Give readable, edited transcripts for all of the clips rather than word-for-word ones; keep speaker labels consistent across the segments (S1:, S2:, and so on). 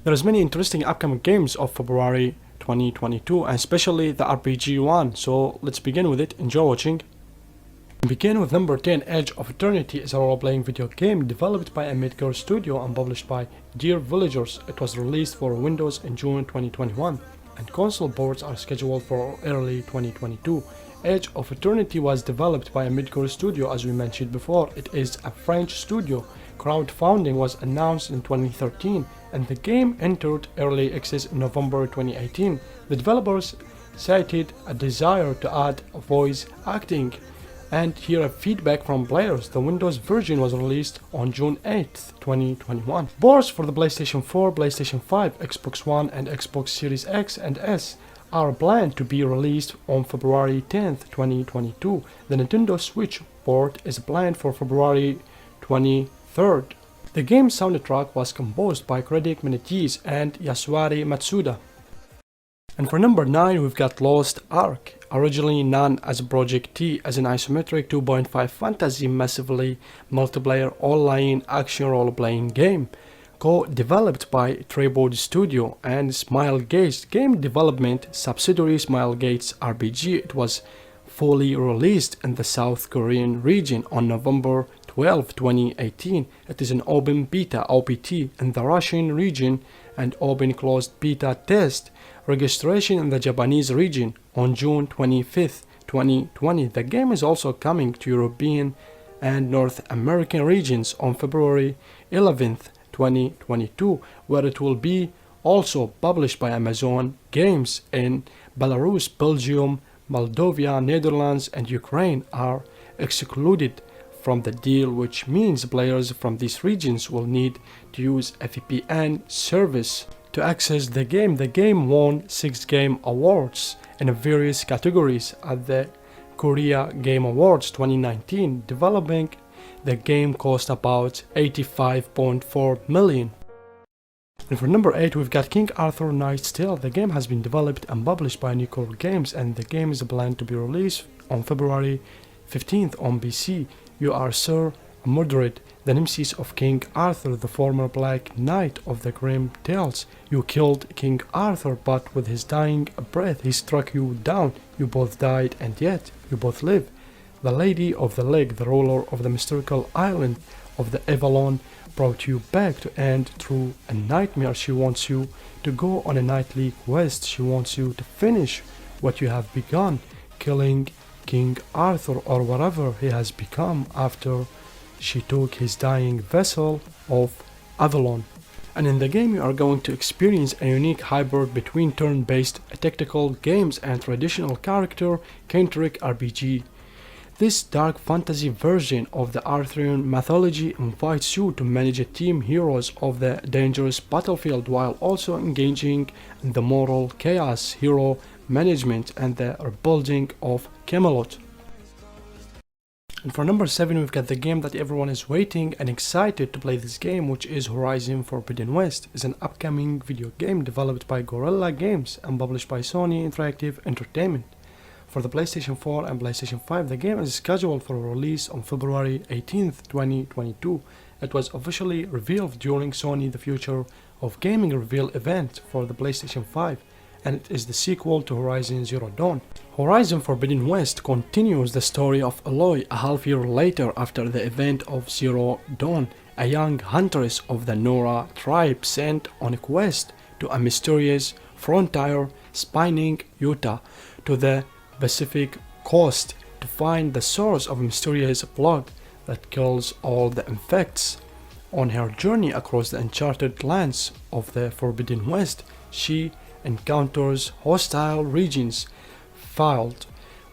S1: There's many interesting upcoming games of February 2022, and especially the RPG one, so let's begin with it. Enjoy watching. We begin with number 10. Edge of Eternity is a role-playing video game developed by a mid-core studio and published by Dear Villagers. It was released for Windows in June 2021, and console ports are scheduled for early 2022. Edge of Eternity was developed by a mid-core studio, as we mentioned before. It is a French studio. Crowdfunding was announced in 2013, and the game entered early access in November 2018. The developers cited a desire to add voice acting and hear feedback from players. The Windows version was released on June 8th, 2021. Ports for the PlayStation 4, PlayStation 5, Xbox One, and Xbox Series X and S are planned to be released on February 10th, 2022. The Nintendo Switch port is planned for February 23rd. The game's soundtrack was composed by critic Menetese and Yasuari Matsuda. And for number 9, we've got Lost Ark, originally known as Project T, as an isometric 2.5 fantasy massively multiplayer online action role-playing game, co-developed by Tripod Studio and Smilegate's game development subsidiary Smilegate's RPG. It was fully released in the South Korean region on November 12, 2018. It is an open beta (OPT) in the Russian region and open closed beta test registration in the Japanese region on June 25th, 2020. The game is also coming to European and North American regions on February 11th, 2022, where it will be also published by Amazon Games. In Belarus, Belgium, Moldova, Netherlands, and Ukraine are excluded from the deal, which means players from these regions will need to use a VPN service to access the game. The game won 6 Game Awards in various categories at the Korea Game Awards 2019. Developing the game cost about 85.4 million. And for number 8, we've got King Arthur Knight's Tale. The game has been developed and published by Nicole Games, and the game is planned to be released on February 15th on PC. You are Sir Mordred, the nemesis of King Arthur, the former Black Knight of the Grim Tales. You killed King Arthur, but with his dying breath he struck you down. You both died, and yet you both live. The Lady of the Lake, the ruler of the mystical island of the Avalon, brought you back to end through a nightmare. She wants you to go on a nightly quest. She wants you to finish what you have begun, killing King Arthur or whatever he has become after she took his dying vessel of Avalon. And in the game you are going to experience a unique hybrid between turn-based tactical games and traditional character-centric RPG. This dark fantasy version of the Arthurian mythology invites you to manage a team heroes of the dangerous battlefield while also engaging in the moral chaos, hero management, and the rebuilding of Camelot. And for number 7, we've got the game that everyone is waiting and excited to play this game, which is Horizon Forbidden West. It's an upcoming video game developed by Guerrilla Games and published by Sony Interactive Entertainment. For the PlayStation 4 and PlayStation 5, the game is scheduled for release on February 18th, 2022. It was officially revealed during Sony The Future of Gaming reveal event for the PlayStation 5, and it is the sequel to Horizon Zero Dawn. Horizon Forbidden West continues the story of Aloy a half year later after the event of Zero Dawn, a young huntress of the Nora tribe sent on a quest to a mysterious frontier spanning Utah to the Pacific coast to find the source of a mysterious plague that kills all the infects. On her journey across the uncharted lands of the Forbidden West, she encounters hostile regions filled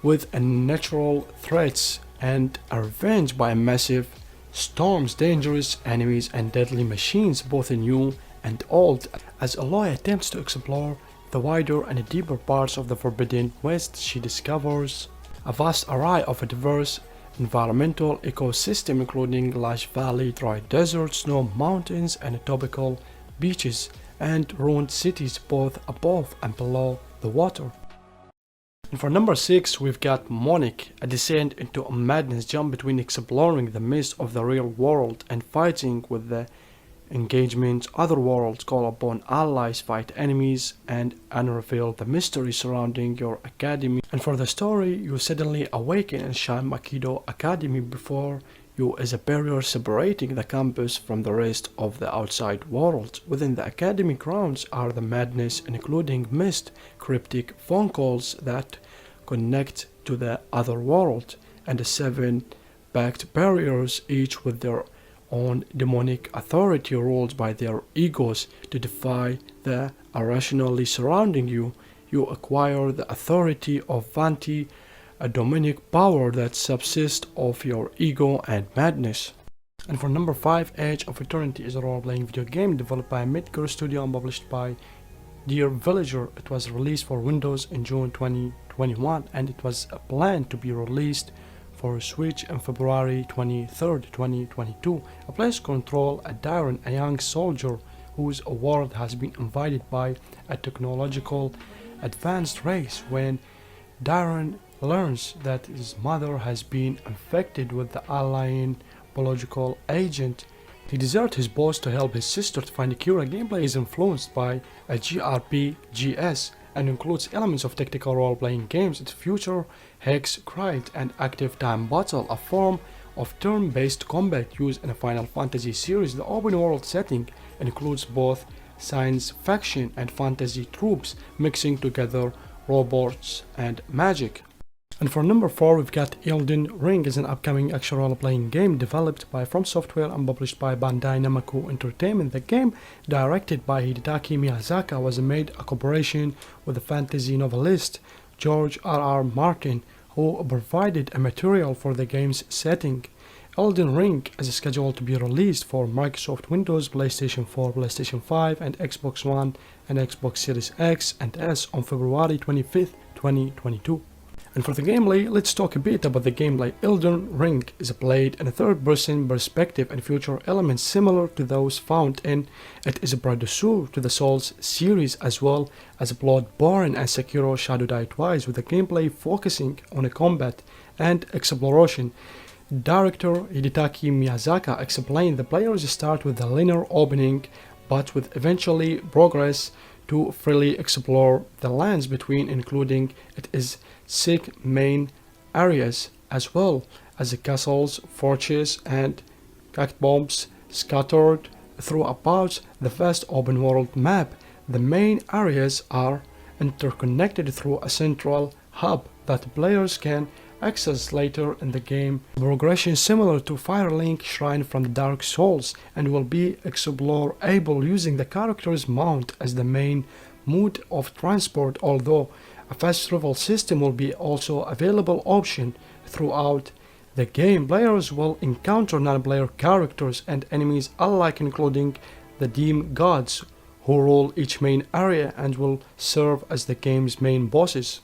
S1: with unnatural threats and are ravaged by massive storms, dangerous enemies, and deadly machines, both new and old. As Aloy attempts to explore the wider and deeper parts of the Forbidden West, she discovers a vast array of a diverse environmental ecosystem, including lush valley, dry deserts, snow mountains, and tropical beaches, and ruined cities both above and below the water. And for number 6, we've got Monark, a descent into a madness jump between exploring the mist of the real world and fighting with the engagements, other worlds, call upon allies, fight enemies, and unreveal the mystery surrounding your academy. And for the story, you suddenly awaken in Shan Makido Academy. Before you is a barrier separating the campus from the rest of the outside world. Within the academy grounds are the madness, including mist, cryptic phone calls that connect to the other world, and the 7 backed barriers, each with their own demonic authority ruled by their egos to defy the irrationally surrounding you. You acquire the authority of Vanti, a demonic power that subsists of your ego and madness. And for number 5, Edge of Eternity is a role-playing video game developed by Midgar Studio and published by Dear Villager. It was released for Windows in June 2021, and it was planned to be released for Switch on February 23rd, 2022. A players control a Darren, a young soldier whose world has been invaded by a technological advanced race. When Darren learns that his mother has been infected with the alien biological agent, he deserts his boss to help his sister to find a cure. Gameplay is influenced by a GRPGs and includes elements of tactical role-playing games. Its feature hex crit and active time battle, a form of turn-based combat used in a Final Fantasy series. The open world setting includes both science fiction and fantasy tropes, mixing together robots and magic. And for number 4, we've got Elden Ring. Is an upcoming action role-playing game developed by From Software and published by Bandai Namco Entertainment. The game, directed by Hidetaki Miyazaki, was made a cooperation with the fantasy novelist George R.R. Martin, who provided a material for the game's setting. Elden Ring is scheduled to be released for Microsoft Windows, PlayStation 4, PlayStation 5, and Xbox One and Xbox Series X and S on February 25th, 2022. And for the gameplay, let's talk a bit about the gameplay. Elden Ring is played in a third-person perspective and feature elements similar to those found in it. Is a predecessor to the Souls series as well as Bloodborne and Sekiro Shadow Die Twice, with the gameplay focusing on a combat and exploration. Director Hidetaki Miyazaki explained the players start with the linear opening, but with eventually progress to freely explore the lands between, including it is 6 main areas as well as the castles, forts, and catacombs scattered throughout the vast open world map. The main areas are interconnected through a central hub that players can access later in the game. Progression similar to Firelink Shrine from the Dark Souls and will be explorable using the character's mount as the main mode of transport, although a fast travel system will be also available option throughout the game. Players will encounter non-player characters and enemies alike, including the demon gods who rule each main area and will serve as the game's main bosses.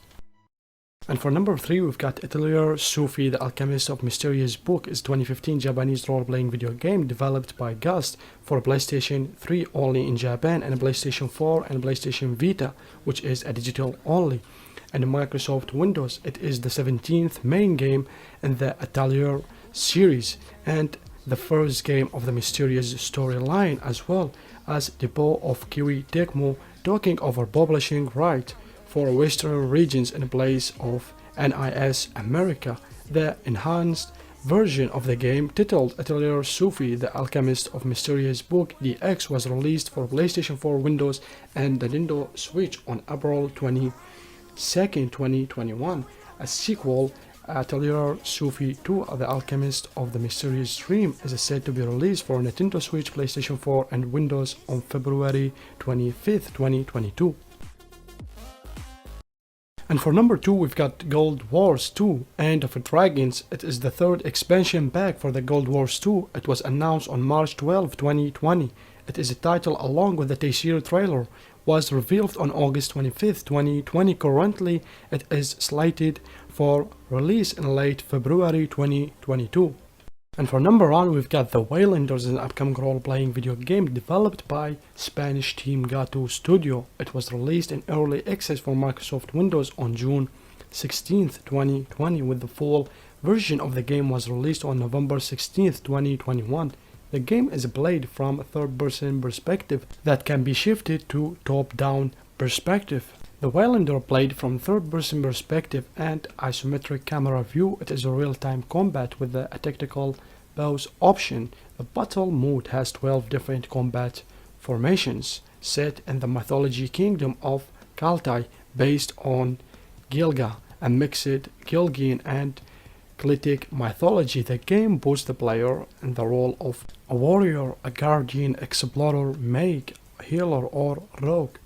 S1: And for number 3, we've got Atelier, Sophie, the Alchemist of Mysterious Book is 2015 Japanese role-playing video game developed by Gust for PlayStation 3 only in Japan and PlayStation 4 and PlayStation Vita, which is a digital only, and Microsoft Windows. It is the 17th main game in the Atelier series and the first game of the Mysterious storyline, as well as debut of Kiwi Tecmo taking over publishing right for Western regions in place of NIS America. The enhanced version of the game, titled Atelier Sophie, the Alchemist of Mysterious Book DX, was released for PlayStation 4, Windows, and the Nintendo Switch on April 22nd, 2021. A sequel, Atelier Sophie 2, the Alchemist of the Mysterious Dream, is said to be released for Nintendo Switch, PlayStation 4, and Windows on February 25th, 2022. And for number 2, we've got Guild Wars 2 End of Dragons. It is the third expansion pack for the Guild Wars 2. It was announced on March 12, 2020. It is a title along with the teaser trailer was revealed on August 25, 2020. Currently, it is slated for release in late February 2022. And for number 1, we've got The Waylanders, an upcoming role-playing video game developed by Spanish team Gato Studio. It was released in early access for Microsoft Windows on June 16th, 2020, with the full version of the game was released on November 16th, 2021. The game is played from a third-person perspective that can be shifted to top-down perspective. The Waylander played from third-person perspective and isometric camera view. It is a real-time combat with a tactical pause option. The battle mode has 12 different combat formations set in the mythology kingdom of Kaltai based on Gilga, a mixed Gilgian and Celtic mythology. The game puts the player in the role of a warrior, a guardian, explorer, mage, healer or rogue.